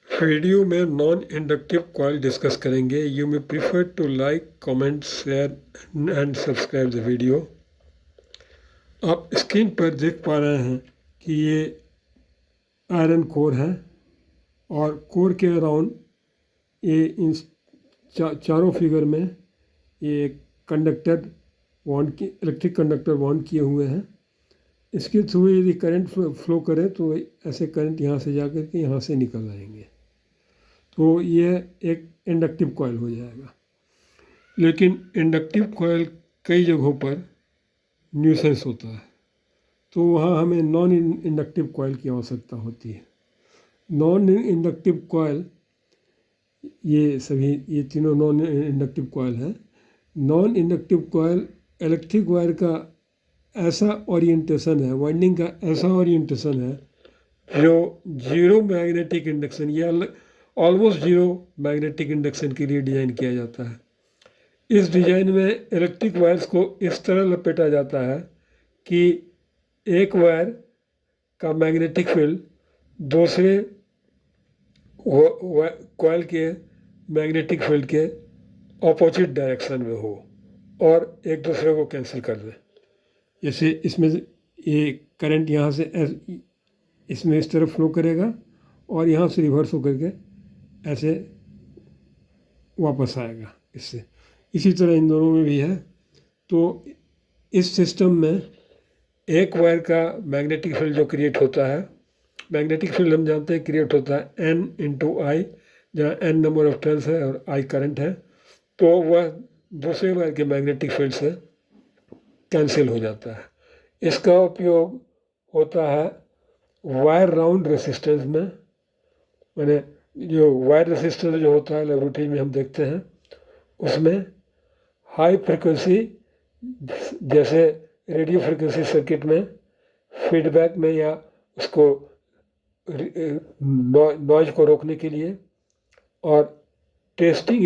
Video में non inductive coil discuss करेंगे। You may prefer to like, comment, share and subscribe the video. आप screen पर देख पा रहे हैं कि ये आयरन कोर है और कोर के अराउंड ये इन चारों फिगर में ये कंडक्टर वाउंड की इलेक्ट्रिक कंडक्टर वाउंड किए हुए हैं। इसके थ्रू यदि करंट फ्लो करे तो ऐसे करंट यहाँ से जा कर के यहाँ से निकल आएंगे, तो ये एक इंडक्टिव कॉइल हो जाएगा। लेकिन इंडक्टिव कॉइल कई जगहों पर न्यूसेंस होता है, तो वहाँ हमें नॉन इंडक्टिव कॉइल की आवश्यकता होती है। नॉन इंडक्टिव कॉइल ये तीनों नॉन इंडक्टिव कॉइल हैं। Non inductive coil electric wire का ऐसा ओरिएंटेशन है, वाइंडिंग का ऐसा ओरिएंटेशन है जो जीरो मैग्नेटिक इंडक्शन या ऑलमोस्ट जीरो मैग्नेटिक इंडक्शन के लिए डिज़ाइन किया जाता है। इस डिज़ाइन में इलेक्ट्रिक वायर्स को इस तरह लपेटा जाता है कि एक वायर का मैग्नेटिक फील्ड दूसरे कॉइल के मैग्नेटिक फील्ड के ऑपोजिट डायरेक्शन में हो और एक दूसरे को कैंसिल कर दे। जैसे इसमें ये करंट यहाँ से इसमें इस तरफ फ्लो करेगा और यहाँ से रिवर्स होकर के ऐसे वापस आएगा इससे। इसी तरह इन दोनों में भी है। तो इस सिस्टम में एक वायर का मैग्नेटिक फील्ड जो क्रिएट होता है, मैग्नेटिक फील्ड हम जानते हैं क्रिएट होता है N × I, जहाँ N नंबर ऑफ टर्न्स है और I करंट है, तो वह दूसरे वायर के मैग्नेटिक फील्ड से कैंसिल हो जाता है। इसका उपयोग होता है वायर राउंड रेसिस्टेंस में। मैंने जो वायर रेसिस्टेंस जो होता है लेबोरेटरी में हम देखते हैं, उसमें हाई फ्रिक्वेंसी जैसे रेडियो फ्रिक्वेंसी सर्किट में फीडबैक में या उसको नॉइज को रोकने के लिए, और टेस्टिंग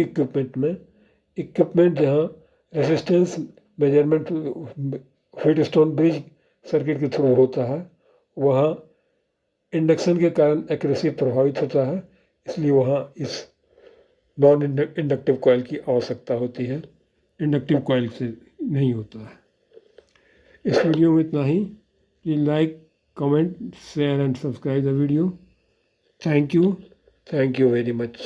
इक्विपमेंट जहाँ resistance measurement Wheatstone bridge circuit के थ्रू होता है, वहाँ इंडक्शन के कारण एक्यूरेसी प्रभावित होता है, इसलिए वहाँ इस नॉन इंडक्टिव कॉइल की आवश्यकता होती है, इंडक्टिव कॉइल से नहीं होता है। इस वीडियो में इतना ही। Please like, comment, share and subscribe the video. Thank you very much.